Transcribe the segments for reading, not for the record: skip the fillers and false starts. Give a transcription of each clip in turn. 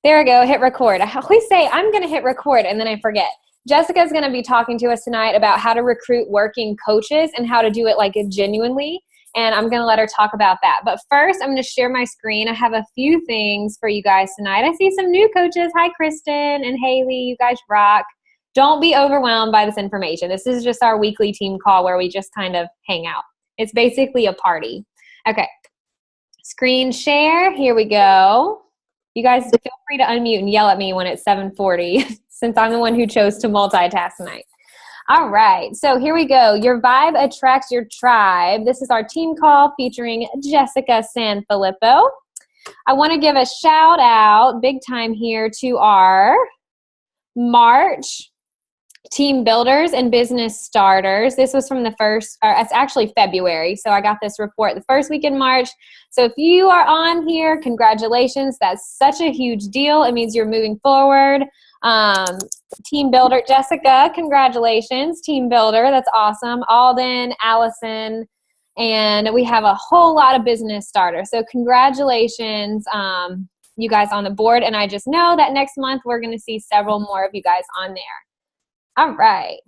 There we go. Hit record. I always say I'm going to hit record and then I forget. Jessica's going to be talking to us tonight about how to recruit working coaches and how to do it like genuinely. And I'm going to let her talk about that. But first, I'm going to share my screen. I have a few things for you guys tonight. I see some new coaches. Hi, Kristen and Haley. You guys rock. Don't be overwhelmed by this information. This is just our weekly team call where we just kind of hang out. It's basically a party. Okay. Screen share. Here we go. You guys feel free to unmute and yell at me when it's 7:40 since I'm the one who chose to multitask tonight. All right, so here we go. Your vibe attracts your tribe. This is our team call featuring Jessica San Felippo. I want to give a shout out, big time here, to our March team builders and business starters. This was from the first, or it's actually February. So I got this report the first week in March. So if you are on here, congratulations. That's such a huge deal. It means you're moving forward. Team builder, Jessica, congratulations. Team builder, that's awesome. Alden, Allison, and we have a whole lot of business starters. So congratulations, you guys on the board. And I just know that next month we're going to see several more of you guys on there. All right.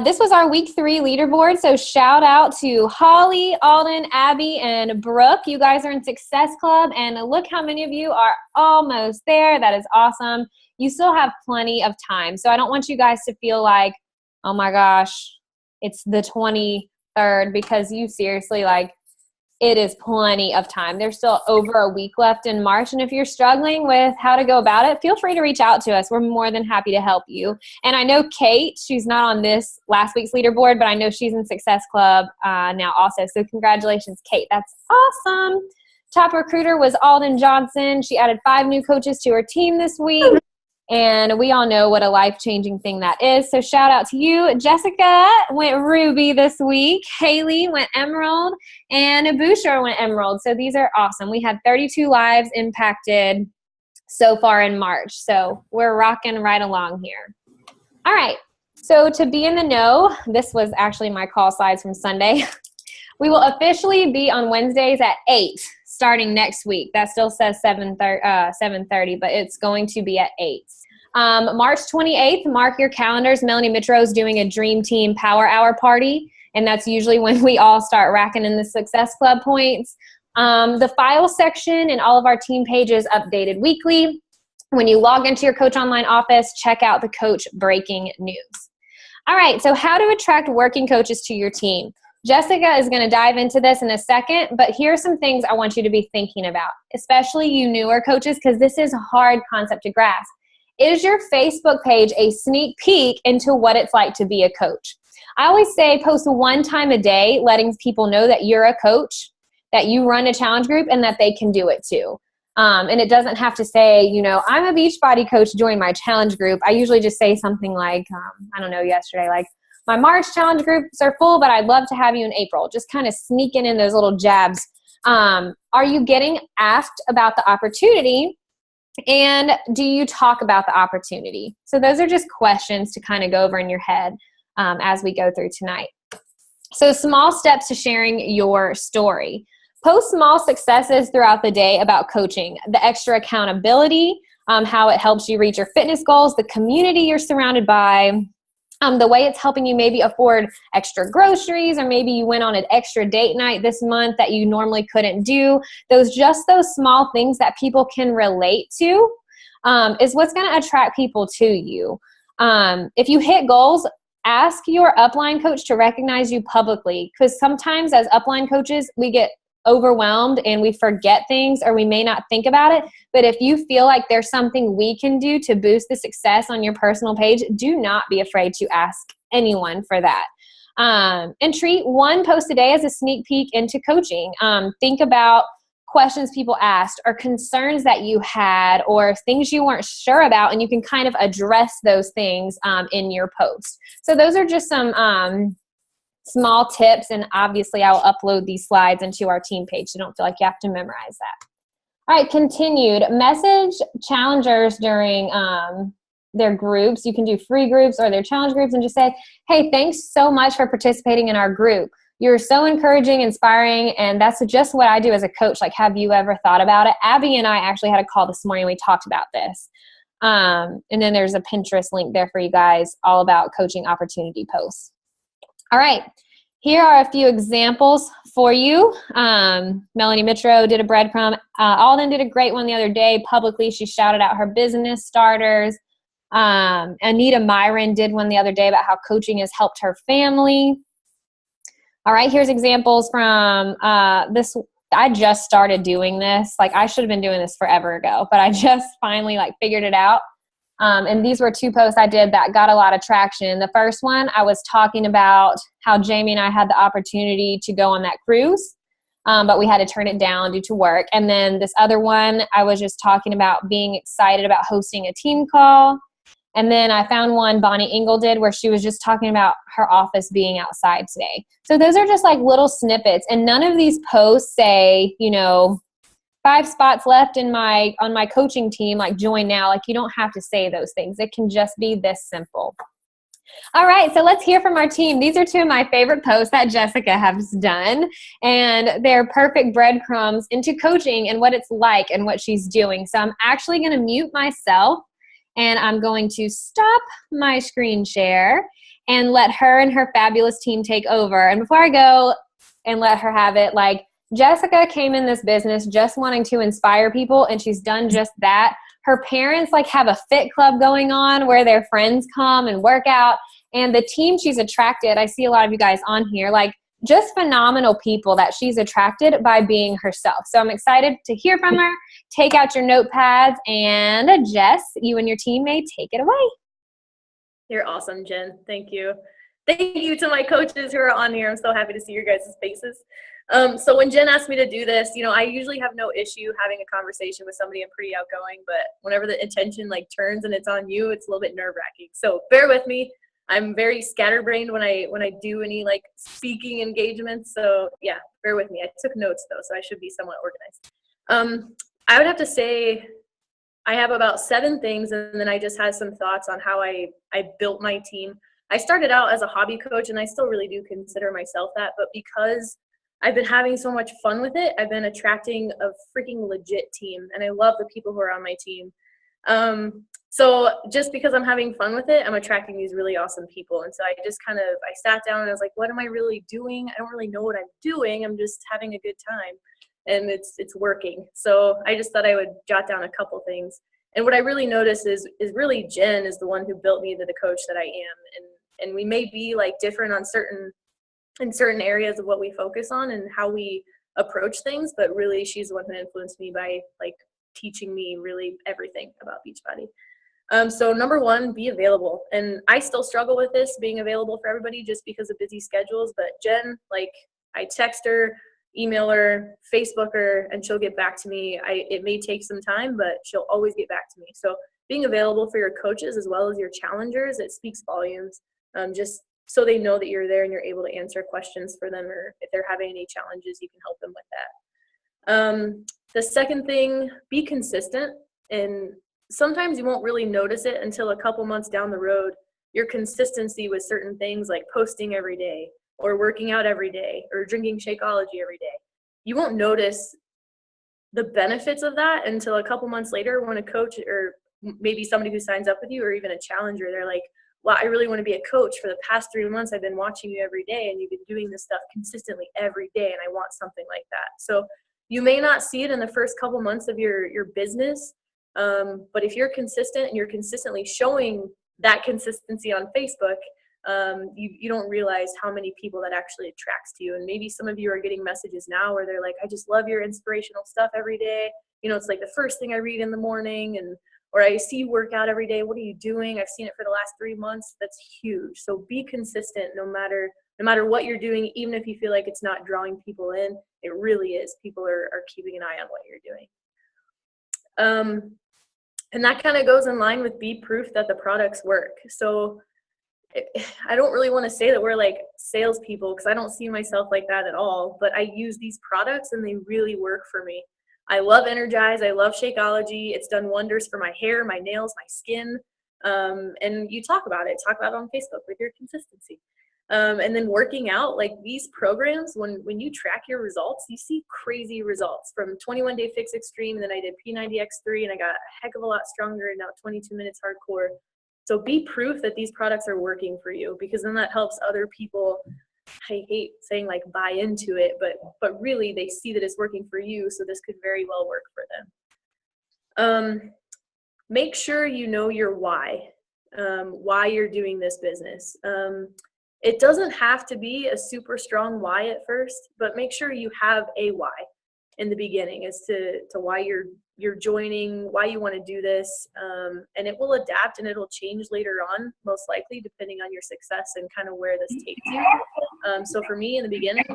This was our week 3 leaderboard. So shout out to Holly, Alden, Abby, and Brooke. You guys are in Success Club, and look how many of you are almost there. That is awesome. You still have plenty of time. So I don't want you guys to feel like, oh my gosh, it's the 23rd, because you seriously, like, it is plenty of time. There's still over a week left in March. And if you're struggling with how to go about it, feel free to reach out to us. We're more than happy to help you. And I know Kate, she's not on this last week's leaderboard, but I know she's in Success Club now also. So congratulations, Kate. That's awesome. Top recruiter was Alden Johnson. She added 5 new coaches to her team this week. And we all know what a life-changing thing that is. So shout out to you. Jessica went Ruby this week. Haley went Emerald. And Boucher went Emerald. So these are awesome. We had 32 lives impacted so far in March. So we're rocking right along here. All right. So to be in the know, this was actually my call slides from Sunday. We will officially be on Wednesdays at 8 starting next week. That still says 7:30, but it's going to be at 8. March 28th, mark your calendars. Melanie Mitro is doing a Dream Team Power Hour party, and that's usually when we all start racking in the Success Club points. The file section and all of our team pages updated weekly. When you log into your Coach Online office, check out the Coach Breaking News. All right, so how to attract working coaches to your team. Jessica is going to dive into this in a second, but here are some things I want you to be thinking about, especially you newer coaches, because this is a hard concept to grasp. Is your Facebook page a sneak peek into what it's like to be a coach? I always say post 1 time a day, letting people know that you're a coach, that you run a challenge group, and that they can do it too. And it doesn't have to say, you know, I'm a Beachbody coach, join my challenge group. I usually just say something like, I don't know, yesterday, like, my March challenge groups are full, but I'd love to have you in April. Just kind of sneaking in those little jabs. Are you getting asked about the opportunity? And do you talk about the opportunity? So those are just questions to kind of go over in your head as we go through tonight. So small steps to sharing your story. Post small successes throughout the day about coaching, the extra accountability, how it helps you reach your fitness goals, the community you're surrounded by, the way it's helping you maybe afford extra groceries, or maybe you went on an extra date night this month that you normally couldn't do. Those small things that people can relate to is what's going to attract people to you. If you hit goals, ask your upline coach to recognize you publicly, because sometimes as upline coaches, we get overwhelmed and we forget things, or we may not think about it. But if you feel like there's something we can do to boost the success on your personal page, do not be afraid to ask anyone for that. And treat 1 post a day as a sneak peek into coaching. Think about questions people asked, or concerns that you had, or things you weren't sure about, and you can kind of address those things in your post. So those are just some small tips, and obviously I will upload these slides into our team page, so don't feel like you have to memorize that. All right, continued. Message challengers during their groups. You can do free groups or their challenge groups, and just say, hey, thanks so much for participating in our group. You're so encouraging, inspiring, and that's just what I do as a coach. Like, have you ever thought about it? Abby and I actually had a call this morning. We talked about this. And then there's a Pinterest link there for you guys all about coaching opportunity posts. All right. Here are a few examples for you. Melanie Mitro did a breadcrumb. Alden did a great one the other day. Publicly, she shouted out her business starters. Anita Myron did one the other day about how coaching has helped her family. All right, here's examples from this. I just started doing this. Like, I should have been doing this forever ago, but I just finally like figured it out. And these were 2 posts I did that got a lot of traction. The first one, I was talking about how Jamie and I had the opportunity to go on that cruise, but we had to turn it down due to work. And then this other one, I was just talking about being excited about hosting a team call. And then I found one Bonnie Engel did where she was just talking about her office being outside today. So those are just like little snippets. And none of these posts say, 5 spots left on my coaching team, like join now. Like, you don't have to say those things. It can just be this simple. All right, so let's hear from our team. These are 2 of my favorite posts that Jessica has done, and they're perfect breadcrumbs into coaching and what it's like and what she's doing. So I'm actually going to mute myself, and I'm going to stop my screen share and let her and her fabulous team take over. And before I go and let her have it, like, Jessica came in this business just wanting to inspire people, and she's done just that. Her parents like have a fit club going on where their friends come and work out, and the team she's attracted, I see a lot of you guys on here, like just phenomenal people that she's attracted by being herself. So I'm excited to hear from her. Take out your notepads, and Jess, you and your team may take it away. You're awesome, Jen. Thank you. Thank you to my coaches who are on here. I'm so happy to see your guys' faces. So when Jen asked me to do this, I usually have no issue having a conversation with somebody. I'm pretty outgoing, but whenever the attention like turns and it's on you, it's a little bit nerve-wracking. So bear with me. I'm very scatterbrained when I do any like speaking engagements. So yeah, bear with me. I took notes though, so I should be somewhat organized. I would have to say I have about 7 things, and then I just had some thoughts on how I built my team. I started out as a hobby coach, and I still really do consider myself that, but because I've been having so much fun with it, I've been attracting a freaking legit team, and I love the people who are on my team. So just because I'm having fun with it, I'm attracting these really awesome people. And so I sat down and I was like, what am I really doing? I don't really know what I'm doing. I'm just having a good time, and it's working. So I just thought I would jot down a couple things. And what I really noticed is really Jen is the one who built me to the coach that I am. And we may be like different in certain areas of what we focus on and how we approach things, but really she's the one who influenced me by like teaching me really everything about Beachbody. So number 1, be available. And I still struggle with this, being available for everybody just because of busy schedules. But Jen, like, I text her, email her, Facebook her, and she'll get back to me. It may take some time, but she'll always get back to me. So being available for your coaches as well as your challengers, it speaks volumes. Just so they know that you're there and you're able to answer questions for them, or if they're having any challenges, you can help them with that. The second thing, be consistent. And sometimes you won't really notice it until a couple months down the road. Your consistency with certain things like posting every day or working out every day or drinking Shakeology every day. You won't notice the benefits of that until a couple months later when a coach or maybe somebody who signs up with you or even a challenger, they're like, well, I really want to be a coach. For the past 3 months, I've been watching you every day and you've been doing this stuff consistently every day, and I want something like that. So you may not see it in the first couple months of your business, but if you're consistent and you're consistently showing that consistency on Facebook, you don't realize how many people that actually attracts to you. And maybe some of you are getting messages now where they're like, I just love your inspirational stuff every day. It's like the first thing I read in the morning, or I see you work out every day. What are you doing? I've seen it for the last 3 months. That's huge. So be consistent no matter what you're doing, even if you feel like it's not drawing people in, it really is. People are keeping an eye on what you're doing. And that kind of goes in line with be proof that the products work. So I don't really want to say that we're like salespeople, because I don't see myself like that at all, but I use these products and they really work for me. I love Energize. I love Shakeology. It's done wonders for my hair, my nails, my skin. And you talk about it on Facebook with your consistency. And then working out, like these programs, when you track your results, you see crazy results from 21 Day Fix Extreme. And then I did P90X3 and I got a heck of a lot stronger, and now 22 minutes hardcore. So be proof that these products are working for you, because then that helps other people. I hate saying like buy into it, but really they see that it's working for you. So this could very well work for them. Make sure you know your why you're doing this business. It doesn't have to be a super strong why at first, but make sure you have a why in the beginning as to why you're joining, why you want to do this, and it will adapt and it'll change later on, most likely, depending on your success and kind of where this takes you. So for me in the beginning,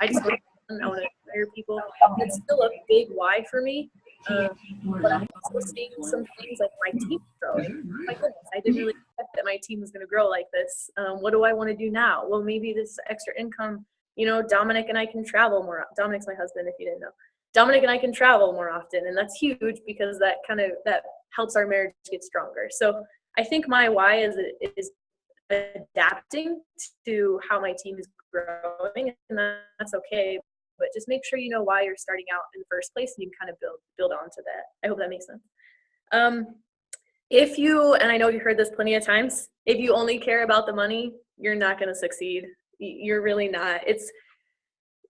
I just want to inspire people. It's still a big why for me, but I'm also seeing some things like my team growing. My goodness, I didn't really expect that my team was going to grow like this. What do I want to do now? Well, maybe this extra income, Dominic and I can travel more. Dominic's my husband, if you didn't know. Dominic and I can travel more often, and that's huge because that helps our marriage get stronger. So I think my why is adapting to how my team is growing, and that's okay. But just make sure you know why you're starting out in the first place, and you can kind of build onto that. I hope that makes sense. If you, and I know you heard this plenty of times, if you only care about the money, you're not going to succeed. You're really not.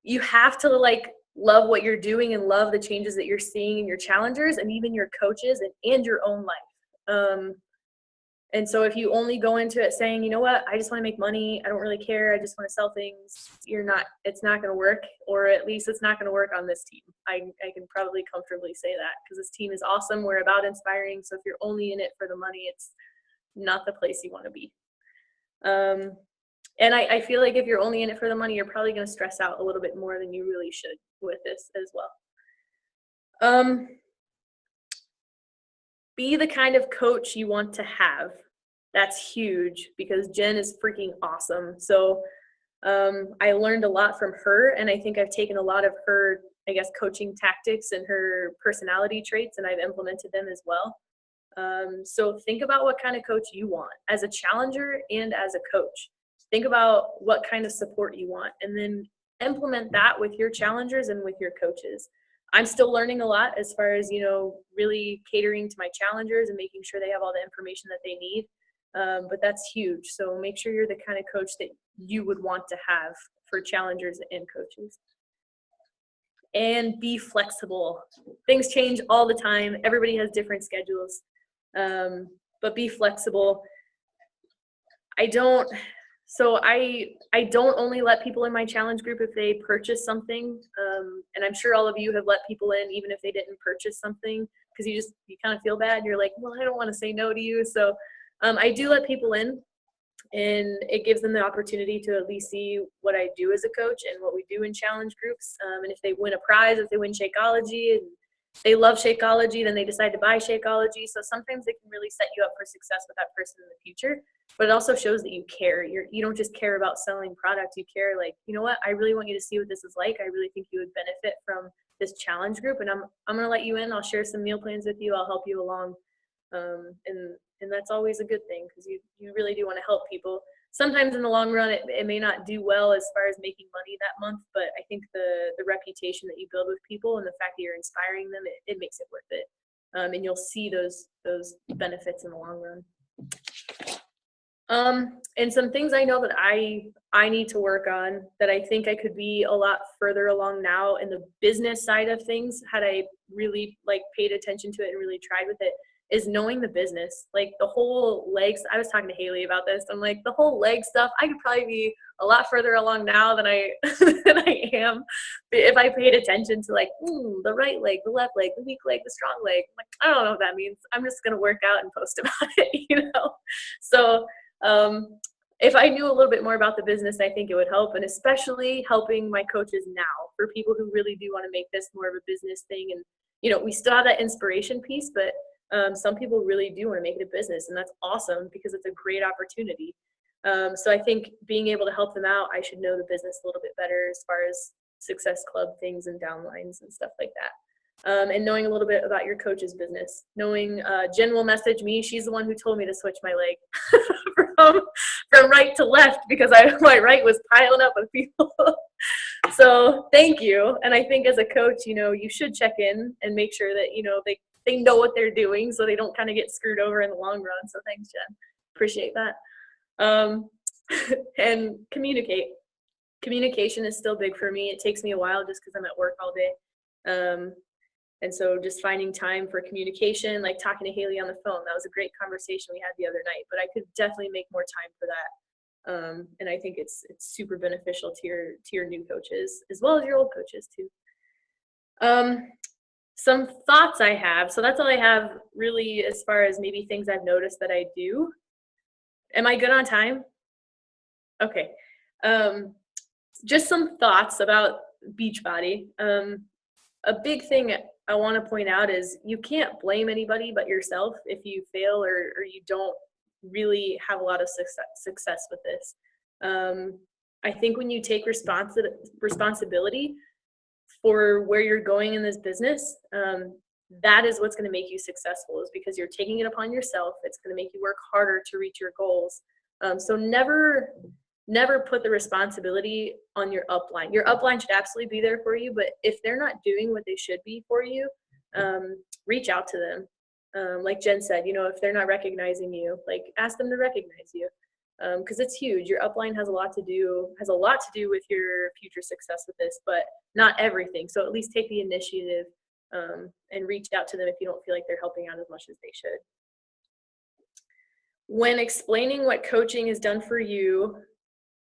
You have to love what you're doing and love the changes that you're seeing in your challengers and even your coaches and your own life. And so if you only go into it saying, you know what, I just want to make money, I don't really care, I just want to sell things, it's not going to work, or at least it's not going to work on this team. I can probably comfortably say that, because this team is awesome. We're about inspiring. So if you're only in it for the money, it's not the place you want to be. And I feel like if you're only in it for the money, you're probably going to stress out a little bit more than you really should with this as well. Be the kind of coach you want to have. That's huge, because Jen is freaking awesome. So I learned a lot from her, and I think I've taken a lot of her, coaching tactics and her personality traits, and I've implemented them as well. So think about what kind of coach you want as a challenger and as a coach. Think about what kind of support you want, and then implement that with your challengers and with your coaches. I'm still learning a lot as far as, really catering to my challengers and making sure they have all the information that they need. But that's huge. So make sure you're the kind of coach that you would want to have for challengers and coaches. And be flexible. Things change all the time. Everybody has different schedules. But be flexible. I don't only let people in my challenge group if they purchase something. And I'm sure all of you have let people in even if they didn't purchase something, because you kind of feel bad. You're like, well, I don't want to say no to you. So I do let people in, and it gives them the opportunity to at least see what I do as a coach and what we do in challenge groups. And if they win a prize, if they win Shakeology and they love Shakeology, then they decide to buy Shakeology. So sometimes it can really set you up for success with that person in the future. But it also shows that you care. You don't just care about selling product. You care, you know what? I really want you to see what this is like. I really think you would benefit from this challenge group, and I'm going to let you in. I'll share some meal plans with you. I'll help you along. And that's always a good thing, because you really do want to help people. Sometimes in the long run, it may not do well as far as making money that month, but I think the reputation that you build with people and the fact that you're inspiring them, it makes it worth it. And you'll see those benefits in the long run. And some things I know that I need to work on that I think I could be a lot further along now in the business side of things, had I really paid attention to it and really tried with it, is knowing the business. The whole legs, I was talking to Haley about this. I'm like, the whole leg stuff, I could probably be a lot further along now than I than I am if I paid attention to the right leg, the left leg, the weak leg, the strong leg. I don't know what that means. I'm just gonna work out and post about it, So if I knew a little bit more about the business, I think it would help, and especially helping my coaches now, for people who really do want to make this more of a business thing. And we still have that inspiration piece, but some people really do want to make it a business, and that's awesome because it's a great opportunity. So I think being able to help them out, I should know the business a little bit better as far as Success Club things and downlines and stuff like that. and knowing a little bit about your coach's business. Knowing Jen will message me. She's the one who told me to switch my leg from right to left because my right was piling up with people. So thank you. And I think as a coach, you should check in and make sure that, they know what they're doing so they don't kind of get screwed over in the long run. So thanks, Jen. Appreciate that. And communicate. Communication is still big for me. It takes me a while just because I'm at work all day. And so just finding time for communication, like talking to Haley on the phone, that was a great conversation we had the other night, but I could definitely make more time for that. And I think it's super beneficial to your new coaches as well as your old coaches too. Some thoughts I have. So that's all I have really as far as maybe things I've noticed that I do. Am I good on time? Okay. Just some thoughts about Beachbody. A big thing I want to point out is you can't blame anybody but yourself if you fail or you don't really have a lot of success with this. I think when you take responsibility for where you're going in this business, that is what's going to make you successful, is because you're taking it upon yourself. It's going to make you work harder to reach your goals. So never put the responsibility on your upline. Your upline should absolutely be there for you, but if they're not doing what they should be for you, reach out to them. Like Jen said, if they're not recognizing you, like ask them to recognize you, because it's huge. Your upline has a lot to do with your future success with this, but not everything. So at least take the initiative and reach out to them if you don't feel like they're helping out as much as they should. When explaining what coaching has done for you,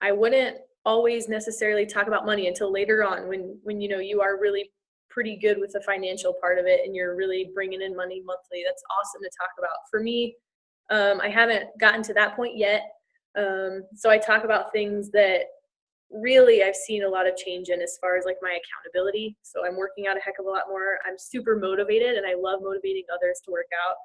I wouldn't always necessarily talk about money until later on when you are really pretty good with the financial part of it and you're really bringing in money monthly. That's awesome to talk about. For me, I haven't gotten to that point yet. So I talk about things that really I've seen a lot of change in as far as like my accountability. So I'm working out a heck of a lot more. I'm super motivated and I love motivating others to work out.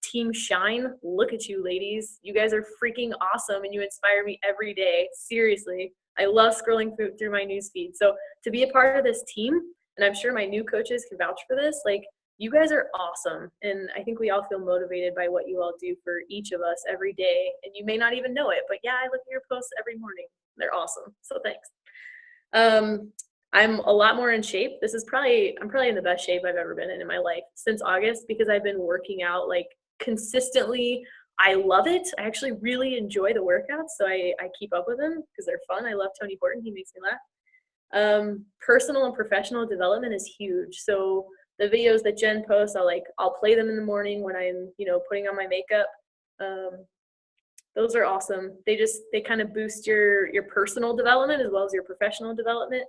Team Shine, look at you ladies. You guys are freaking awesome and you inspire me every day. Seriously. I love scrolling through my newsfeed. So to be a part of this team, and I'm sure my new coaches can vouch for this, like you guys are awesome. And I think we all feel motivated by what you all do for each of us every day. And you may not even know it, but yeah, I look at your posts every morning. They're awesome. So thanks. I'm a lot more in shape. I'm probably in the best shape I've ever been in my life since August, because I've been working out like consistently. I love it. I actually really enjoy the workouts. So I keep up with them because they're fun. I love Tony Horton. He makes me laugh. Personal and professional development is huge. So the videos that Jen posts, I'll play them in the morning when I'm, putting on my makeup. Those are awesome. They kind of boost your personal development as well as your professional development.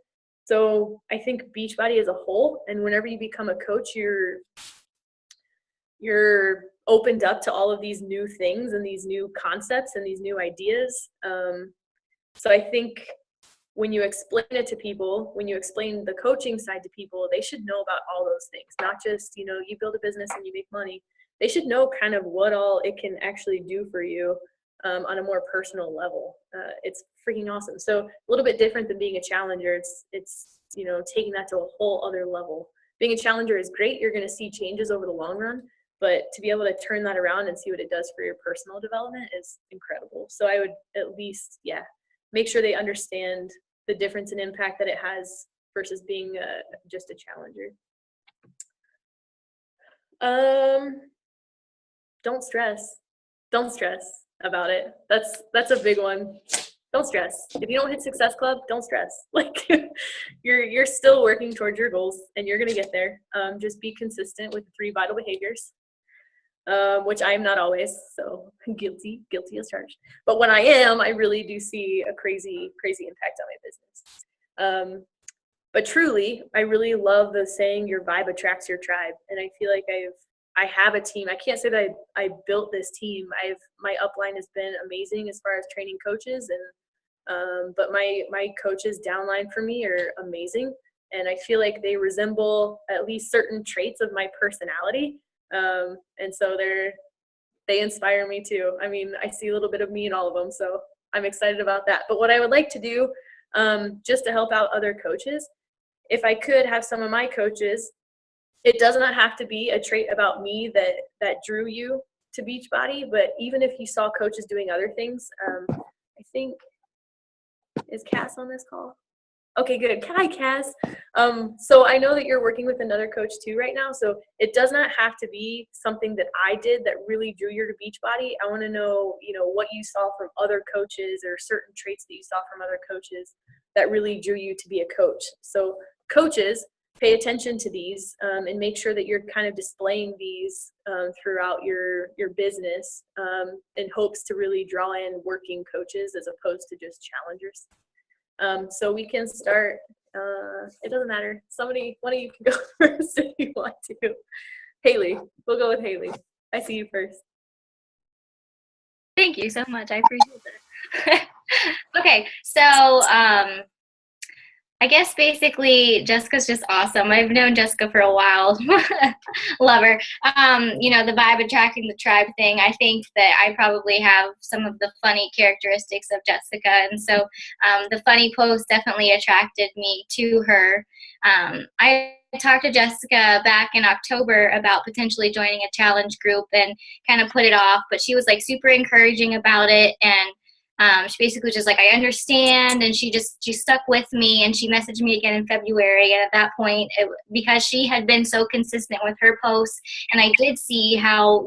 So I think Beachbody as a whole, and whenever you become a coach, you're opened up to all of these new things and these new concepts and these new ideas. So I think when you explain it to people, when you explain the coaching side to people, they should know about all those things, not just, you build a business and you make money. They should know kind of what all it can actually do for you on a more personal level. It's freaking awesome. So a little bit different than being a challenger. It's taking that to a whole other level. Being a challenger is great. You're going to see changes over the long run, but to be able to turn that around and see what it does for your personal development is incredible. So I would at least, make sure they understand the difference in impact that it has versus being just a challenger. Don't stress about it. That's a big one. Don't stress. If you don't hit Success Club, don't stress. Like you're still working towards your goals and you're going to get there. Just be consistent with the 3 vital behaviors, which I am not always. So guilty as charged. But when I am, I really do see a crazy impact on my business. But truly, I really love the saying, your vibe attracts your tribe. And I feel like I have a team. I can't say that I built this team. My upline has been amazing as far as training coaches, and but my coaches downline for me are amazing, and I feel like they resemble at least certain traits of my personality, and so they inspire me too. I mean, I see a little bit of me in all of them, so I'm excited about that. But what I would like to do, just to help out other coaches, if I could have some of my coaches it does not have to be a trait about me that drew you to Beachbody, but even if you saw coaches doing other things, I think, is Cass on this call? Okay, good. Hi, Cass. So I know that you're working with another coach too right now, so it does not have to be something that I did that really drew you to Beachbody. I want to know, what you saw from other coaches or certain traits that you saw from other coaches that really drew you to be a coach. So coaches, pay attention to these and make sure that you're kind of displaying these throughout your business in hopes to really draw in working coaches as opposed to just challengers. So we can start, it doesn't matter. One of you can go first if you want to. Haley, we'll go with Haley. I see you first. Thank you so much. I appreciate that. Okay, so I guess basically Jessica's just awesome. I've known Jessica for a while. Love her. The vibe attracting the tribe thing, I think that I probably have some of the funny characteristics of Jessica. And so the funny post definitely attracted me to her. I talked to Jessica back in October about potentially joining a challenge group and kind of put it off, but she was like super encouraging about it. And she basically just like, I understand, and she stuck with me, and she messaged me again in February. And at that point, because she had been so consistent with her posts, and I did see how,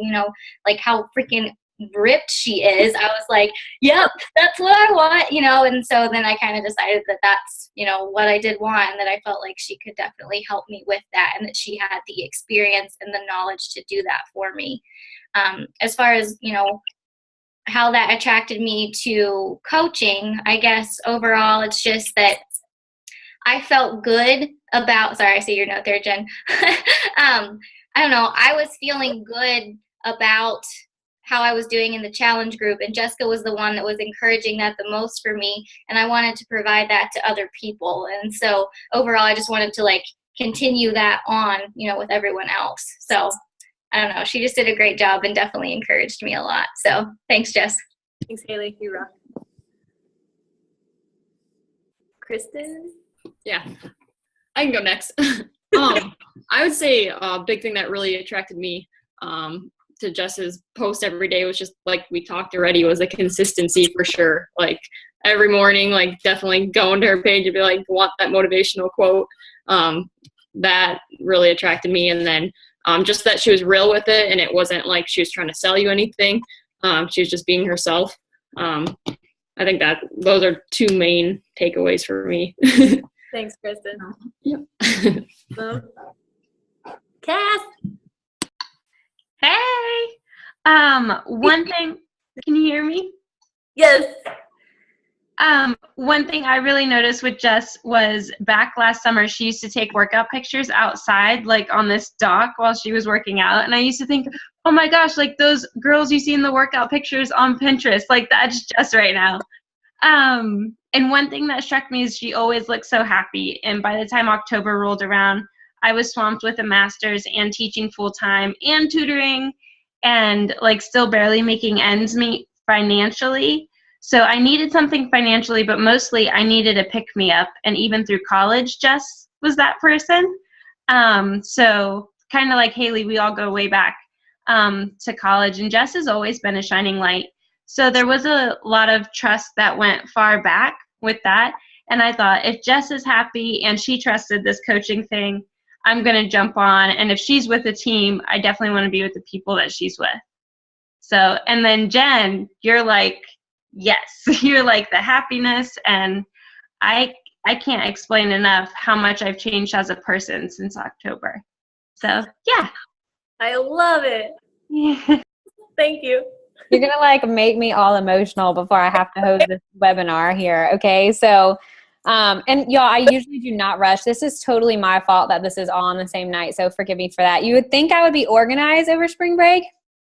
how freaking ripped she is, I was like, yep, that's what I want, and so then I kind of decided that that's, what I did want, and that I felt like she could definitely help me with that, and that she had the experience and the knowledge to do that for me. As far as, how that attracted me to coaching, I guess overall it's just that I felt good about, sorry, I see your note there, Jen. I don't know, I was feeling good about how I was doing in the challenge group, and Jessica was the one that was encouraging that the most for me, and I wanted to provide that to other people. And so overall I just wanted to like continue that on, with everyone else. So I don't know. She just did a great job and definitely encouraged me a lot. So thanks, Jess. Thanks, Haley. You rock. Kristen? Yeah, I can go next. I would say a big thing that really attracted me to Jess's post every day was just like we talked already, was a consistency for sure. Like every morning, like definitely going to her page and be like, want that motivational quote. That really attracted me. And then just that she was real with it, and it wasn't like she was trying to sell you anything. She was just being herself. I think that those are two main takeaways for me. Thanks, Kristen. Yep. Cass? Hey! One thing, can you hear me? Yes. One thing I really noticed with Jess was back last summer, she used to take workout pictures outside, like on this dock while she was working out. And I used to think, oh my gosh, like those girls you see in the workout pictures on Pinterest, like that's Jess right now. And one thing that struck me is she always looked so happy. And by the time October rolled around, I was swamped with a master's and teaching full time and tutoring and like still barely making ends meet financially. So I needed something financially, but mostly I needed a pick-me-up. And even through college, Jess was that person. So kind of like Haley, we all go way back to college. And Jess has always been a shining light. So there was a lot of trust that went far back with that. And I thought, if Jess is happy and she trusted this coaching thing, I'm going to jump on. And if she's with a team, I definitely want to be with the people that she's with. So, and then Jen, you're like, yes, you're like the happiness, and I can't explain enough how much I've changed as a person since October. So yeah. I love it. Yeah. Thank you. You're going to like make me all emotional before I have to host this webinar here. Okay. So, and y'all, I usually do not rush. This is totally my fault that this is all on the same night. So forgive me for that. You would think I would be organized over spring break.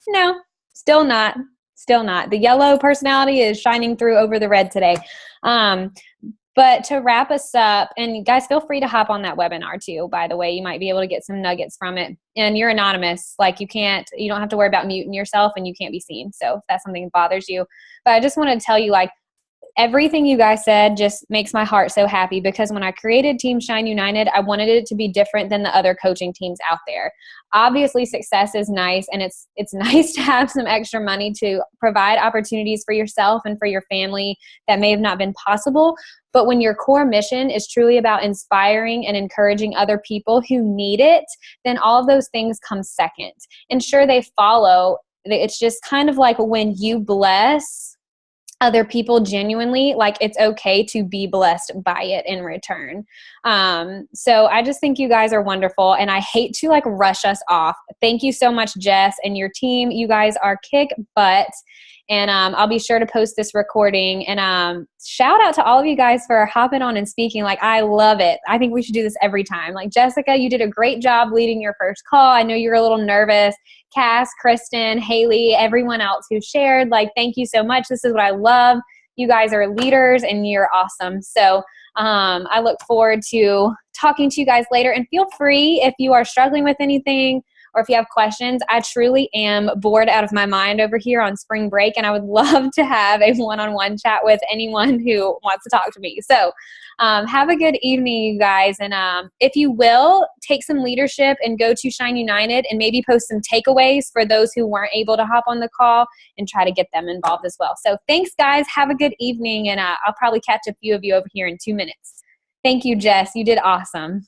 No, still not. Still not. The yellow personality is shining through over the red today. But to wrap us up, and guys, feel free to hop on that webinar too, by the way. You might be able to get some nuggets from it. And you're anonymous. Like you don't have to worry about muting yourself, and you can't be seen. So if that's something that bothers you. But I just want to tell you, like, everything you guys said just makes my heart so happy, because when I created Team Shine United, I wanted it to be different than the other coaching teams out there. Obviously, success is nice, and it's nice to have some extra money to provide opportunities for yourself and for your family that may have not been possible. But when your core mission is truly about inspiring and encouraging other people who need it, then all of those things come second. And sure, they follow. It's just kind of like when you bless other people genuinely, like it's okay to be blessed by it in return. So I just think you guys are wonderful, and I hate to like rush us off. Thank you so much, Jess, and your team. You guys are kick butt. And I'll be sure to post this recording. And shout out to all of you guys for hopping on and speaking. Like, I love it. I think we should do this every time. Like, Jessica, you did a great job leading your first call. I know you were a little nervous. Cass, Kristen, Haley, everyone else who shared, like, thank you so much. This is what I love. You guys are leaders, and you're awesome. So I look forward to talking to you guys later. And feel free, if you are struggling with anything, or if you have questions. I truly am bored out of my mind over here on spring break, and I would love to have a one-on-one chat with anyone who wants to talk to me. So have a good evening, you guys. And if you will, take some leadership and go to Shine United and maybe post some takeaways for those who weren't able to hop on the call, and try to get them involved as well. So thanks, guys. Have a good evening, and I'll probably catch a few of you over here in 2 minutes. Thank you, Jess. You did awesome.